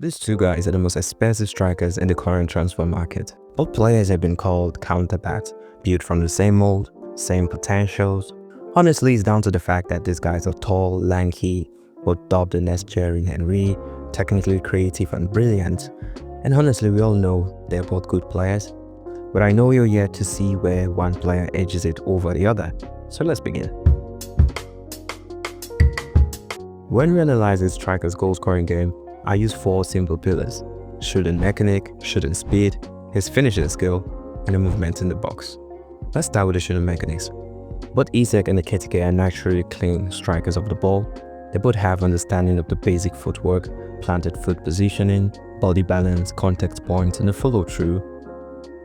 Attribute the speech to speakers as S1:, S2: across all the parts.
S1: These two guys are the most expensive strikers in the current transfer market. Both players have been called counterparts, built from the same mold, same potentials. Honestly, it's down to the fact that these guys are tall, lanky, both dubbed the next Jerry Henry, technically creative and brilliant. And honestly, we all know they're both good players. But I know you're yet to see where one player edges it over the other. So let's begin. When we analyze a striker's goal-scoring game, I use 4 simple pillars: shooting mechanic, shooting speed, his finishing skill, and the movement in the box. Let's start with the shooting mechanics. Both Isak and Ekitike are naturally clean strikers of the ball. They both have understanding of the basic footwork, planted foot positioning, body balance, contact points, and the follow-through.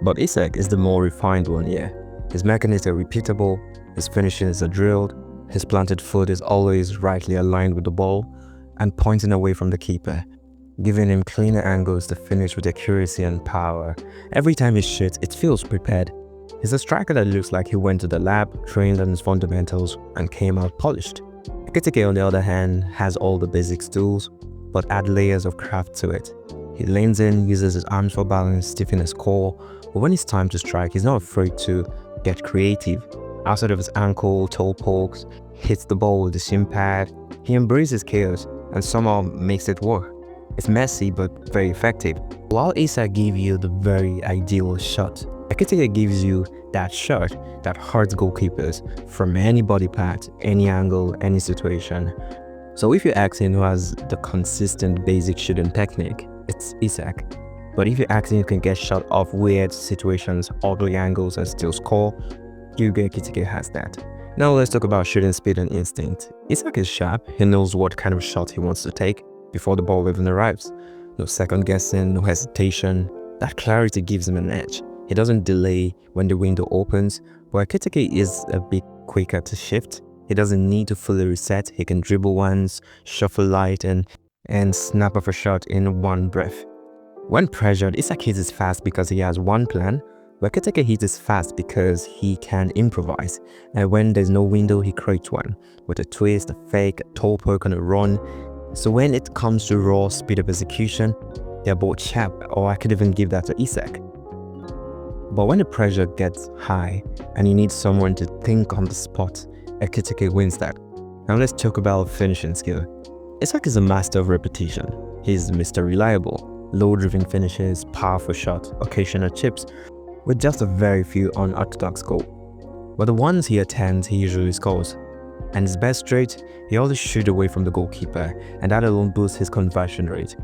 S1: But Isak is the more refined one here. His mechanics are repeatable, his finishings are drilled, his planted foot is always rightly aligned with the ball and pointing away from the keeper, giving him cleaner angles to finish with accuracy and power. Every time he shoots, it feels prepared. He's a striker that looks like he went to the lab, trained on his fundamentals, and came out polished. Ekitike, on the other hand, has all the basic tools, but add layers of craft to it. He leans in, uses his arms for balance, stiffen his core, but when it's time to strike, he's not afraid to get creative. Outside of his ankle, toe pokes, hits the ball with the shin pad, he embraces chaos and somehow makes it work. It's messy but very effective. While Isak gives you the very ideal shot, Ekitike gives you that shot that hurts goalkeepers from any body part, any angle, any situation. So if you're asking who has the consistent basic shooting technique, it's Isak. But if you're asking who can get shot off weird situations, ugly angles and still score, Hugo Ekitike has that. Now let's talk about shooting speed and instinct. Isak is sharp. He knows what kind of shot he wants to take before the ball even arrives. No second guessing, no hesitation. That clarity gives him an edge. He doesn't delay when the window opens, but Ekitike is a bit quicker to shift. He doesn't need to fully reset. He can dribble once, shuffle light, and snap off a shot in one breath. When pressured, Isak hits fast because he has one plan, but Ekitike hits fast because he can improvise. And when there's no window, he creates one with a twist, a fake, a toe poke, and a run. So when it comes to raw speed of execution, they're both sharp, or I could even give that to Isak. But when the pressure gets high and you need someone to think on the spot, Ekitike wins that. Now let's talk about finishing skill. Isak is a master of repetition. He's Mr. Reliable, low-driven finishes, powerful shot, occasional chips, with just a very few unorthodox goals. But the ones he attends, he usually scores. And his best trait, he always shoots away from the goalkeeper, and that alone boosts his conversion rate.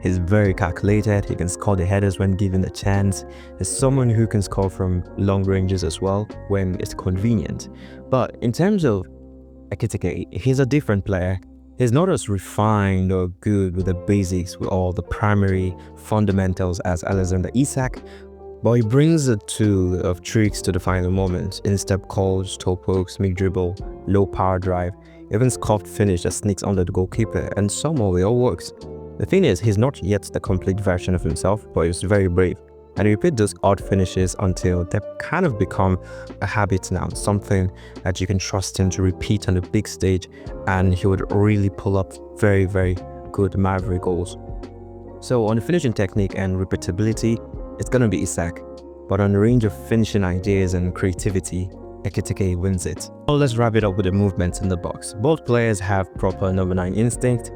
S1: He's very calculated, he can score the headers when given a chance. He's someone who can score from long ranges as well when it's convenient. But in terms of Ekitike, he's a different player. He's not as refined or good with the basics with all the primary fundamentals as Alexander Isak, but he brings a tool of tricks to the final moment: in-step calls, toe pokes, mid-dribble, low power drive, even scuffed finish that sneaks under the goalkeeper, and somehow it all works. The thing is, he's not yet the complete version of himself, but he's very brave. And he repeats those odd finishes until they kind of become a habit now, something that you can trust him to repeat on the big stage, and he would really pull up very, very good maverick goals. So on the finishing technique and repeatability, it's gonna be Isak. But on the range of finishing ideas and creativity, Ekitike wins it. Now let's wrap it up with the movements in the box. Both players have proper number 9 instinct.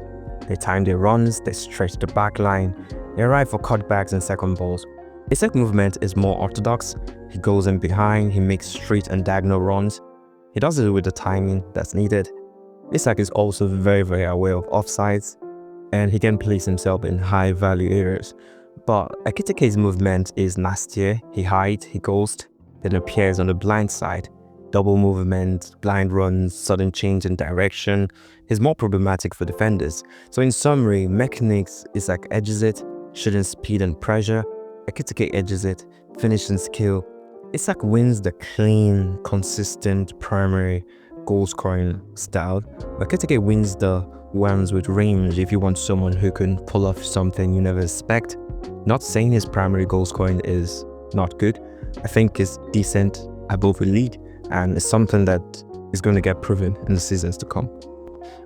S1: They time their runs, they stretch the back line, they arrive for cutbacks and second balls. Isak's movement is more orthodox. He goes in behind, he makes straight and diagonal runs. He does it with the timing that's needed. Isak is also very, very aware of offsides, and he can place himself in high value areas. But Ekitike's movement is nastier. He hides, he ghosts, then appears on the blind side. Double movement, blind runs, sudden change in direction is more problematic for defenders. So in summary, mechanics, Isak edges it, shooting speed and pressure. Ekitike edges it, finishing skill. Isak wins the clean, consistent, primary goal-scoring style. Ekitike wins the ones with range if you want someone who can pull off something you never expect. Not saying his primary goal scoring is not good. I think it's decent above elite, and it's something that is going to get proven in the seasons to come.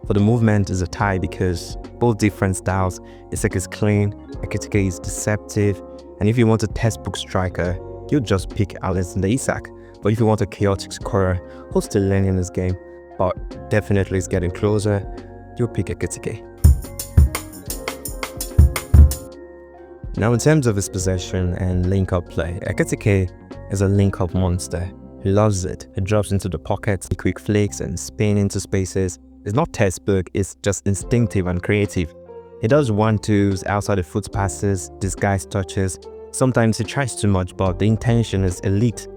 S1: For the movement is a tie because both different styles. Isak is clean, Ekitike is deceptive, and if you want a textbook striker, you'll just pick Alexander Isak. But if you want a chaotic scorer who's still learning this game, but definitely is getting closer, you'll pick Ekitike. Now in terms of his possession and link-up play, Ekitike is a link-up monster. He loves it. He drops into the pockets, quick flicks and spin into spaces. It's not textbook, it's just instinctive and creative. He does 1-2s, outside the foot passes, disguise touches. Sometimes he tries too much, but the intention is elite.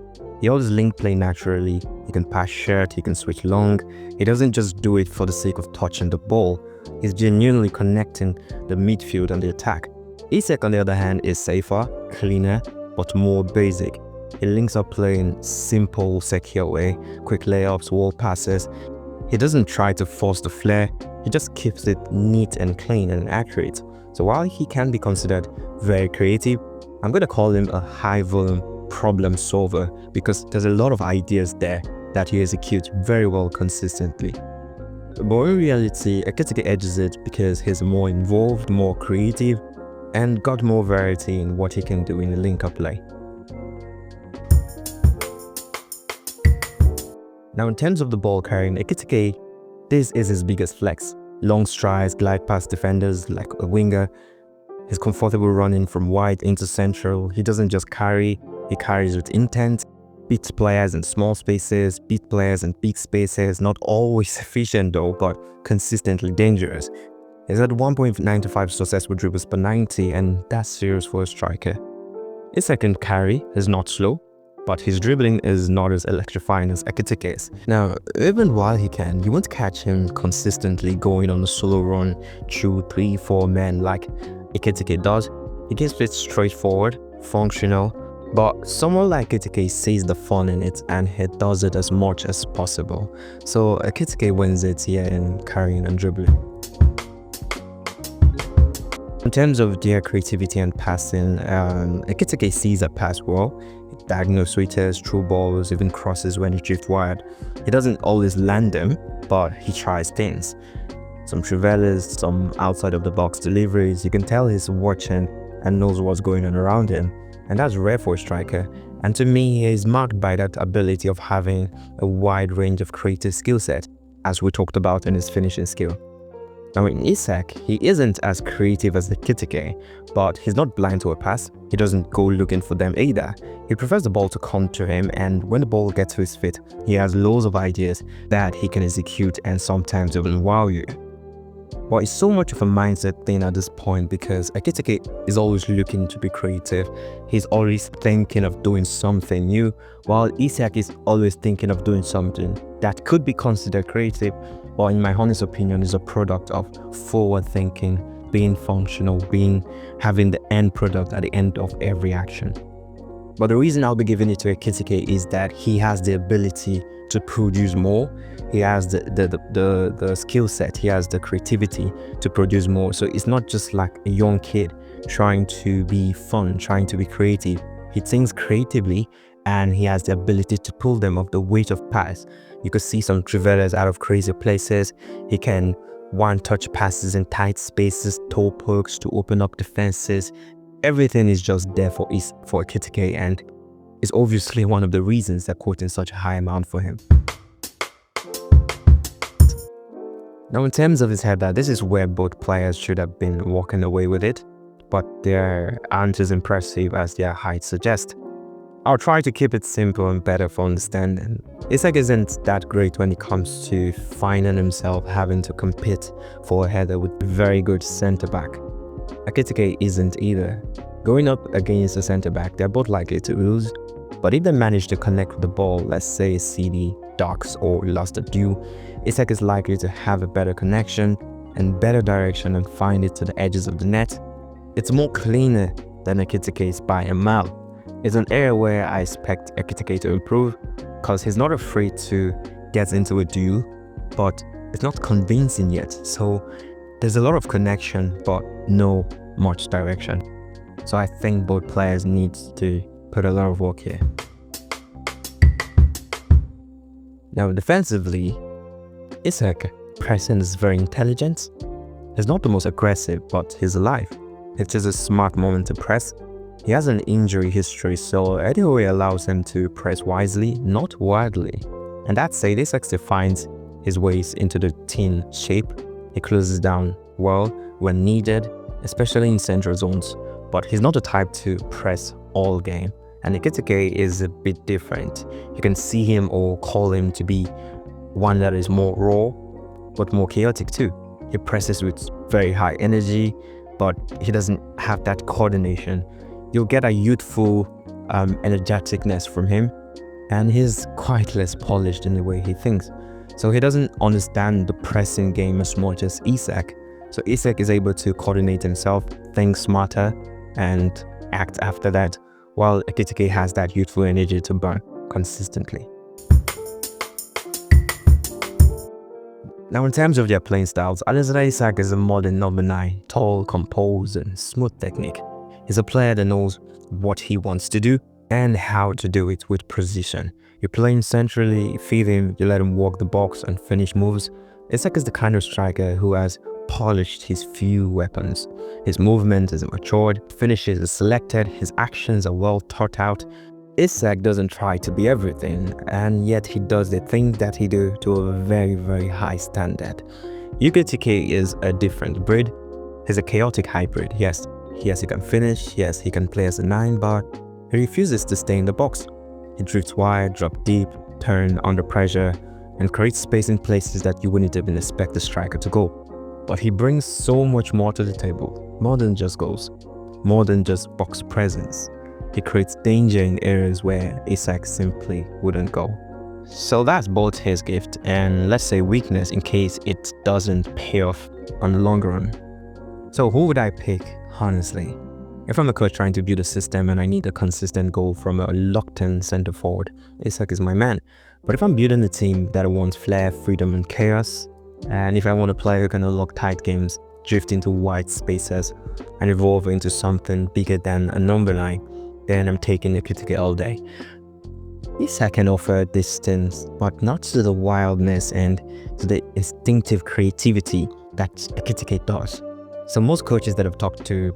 S1: He always link play naturally. He can pass short, he can switch long. He doesn't just do it for the sake of touching the ball. He's genuinely connecting the midfield and the attack. Isak, on the other hand, is safer, cleaner, but more basic. He links up play in simple, secure way, quick layups, wall passes. He doesn't try to force the flair, he just keeps it neat and clean and accurate. So while he can be considered very creative, I'm going to call him a high-volume problem solver because there's a lot of ideas there that he executes very well consistently. But in reality, Ekitike edges it because he's more involved, more creative, and got more variety in what he can do in the link-up play. Now in terms of the ball carrying, Ekitike, this is his biggest flex. Long strides, glide past defenders like a winger. He's comfortable running from wide into central. He doesn't just carry, he carries with intent. Beats players in small spaces, beat players in big spaces. Not always efficient though, but consistently dangerous. He's at 1.95 successful dribbles per 90, and that's serious for a striker. His second carry is not slow, but his dribbling is not as electrifying as Ekitike's. Now, even while he can, you won't catch him consistently going on a solo run through 3-4 men like Ekitike does. He keeps it straightforward, functional, but someone like Ekitike sees the fun in it and he does it as much as possible. So Ekitike wins it here in carrying and dribbling. In terms of their creativity and passing, Ekitike sees a pass well. He diagonal switches, through balls, even crosses when he drift wide. He doesn't always land them, but he tries things. Some trivelas, some outside of the box deliveries. You can tell he's watching and knows what's going on around him. And that's rare for a striker. And to me, he is marked by that ability of having a wide range of creative skill set, as we talked about in his finishing skill. Now in Isak, he isn't as creative as Ekitike, but he's not blind to a pass. He doesn't go looking for them either. He prefers the ball to come to him, and when the ball gets to his feet, he has loads of ideas that he can execute and sometimes even wow you. But it's so much of a mindset thing at this point because Ekitike is always looking to be creative. He's always thinking of doing something new, while Isak is always thinking of doing something that could be considered creative, but in my honest opinion is a product of forward thinking, being functional, having the end product at the end of every action. But the reason I'll be giving it to Ekitike is that he has the ability to produce more. He has the skill set, he has the creativity to produce more. So it's not just like a young kid trying to be fun, trying to be creative. He thinks creatively and he has the ability to pull them off the weight of pass. You could see some trivelas out of crazy places. He can one-touch passes in tight spaces, toe pokes to open up defenses. Everything is just there for Ekitike, and is obviously one of the reasons they're quoting such a high amount for him. Now in terms of his header, this is where both players should have been walking away with it, but they aren't as impressive as their height suggests. I'll try to keep it simple and better for understanding. Isak isn't that great when it comes to finding himself having to compete for a header with a very good centre-back. Ekitike isn't either. Going up against a centre-back, they're both likely to lose, but if they manage to connect with the ball, let's say CD, ducks or lost a due, Isak is likely to have a better connection and better direction and find it to the edges of the net. It's more cleaner than Ekitike's by a mile. It's an area where I expect Ekitike to improve because he's not afraid to get into a duel, but it's not convincing yet. So there's a lot of connection, but no much direction. So I think both players need to put a lot of work here. Now defensively, Isak pressing is very intelligent. He's not the most aggressive, but he's alive. It is a smart moment to press. He has an injury history, so anyway allows him to press wisely, not wildly. And that said, Isak defines his ways into the team shape. He closes down well when needed, especially in central zones, but he's not the type to press all game. And Ekitike is a bit different. You can see him or call him to be one that is more raw, but more chaotic too. He presses with very high energy, but he doesn't have that coordination. You'll get a youthful energeticness from him, and he's quite less polished in the way he thinks. So he doesn't understand the pressing game as much as Isak. So Isak is able to coordinate himself, think smarter, and act after that, while Ekitike has that youthful energy to burn consistently. Now, in terms of their playing styles, Alexander Isak is a modern number 9, tall, composed, and smooth technique. He's a player that knows what he wants to do and how to do it with precision. You play him centrally, feed him, you let him walk the box and finish moves. Isak is the kind of striker who has polished his few weapons. His movement is matured, finishes are selected, his actions are well thought out. Isak doesn't try to be everything, and yet he does the things that he do to a very, very high standard. Hugo Ekitike is a different breed. He's a chaotic hybrid. Yes, he can finish. Yes, he can play as a 9, but he refuses to stay in the box. He drifts wide, drop deep, turn under pressure, and creates space in places that you wouldn't even expect the striker to go. But he brings so much more to the table, more than just goals, more than just box presence. He creates danger in areas where Isak simply wouldn't go. So that's both his gift and, let's say, weakness in case it doesn't pay off on the long run. So who would I pick, honestly? If I'm a coach trying to build a system and I need a consistent goal from a locked-in center forward, Isak is my man. But if I'm building a team that wants flair, freedom, and chaos, and if I want a player who can unlock tight games, drift into wide spaces, and evolve into something bigger than a number 9, then I'm taking Ekitike all day. Isak can offer distance, but not to the wildness and to the instinctive creativity that Ekitike does. So most coaches that I've talked to,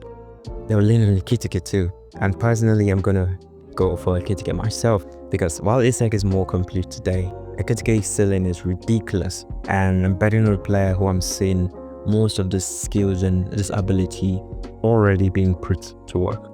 S1: they were leaning on Ekitike too. And personally, I'm gonna go for Ekitike myself, because while Isak is more complete today, Ekitike's ceiling is ridiculous. And I'm betting on a player who I'm seeing most of the skills and this ability already being put to work.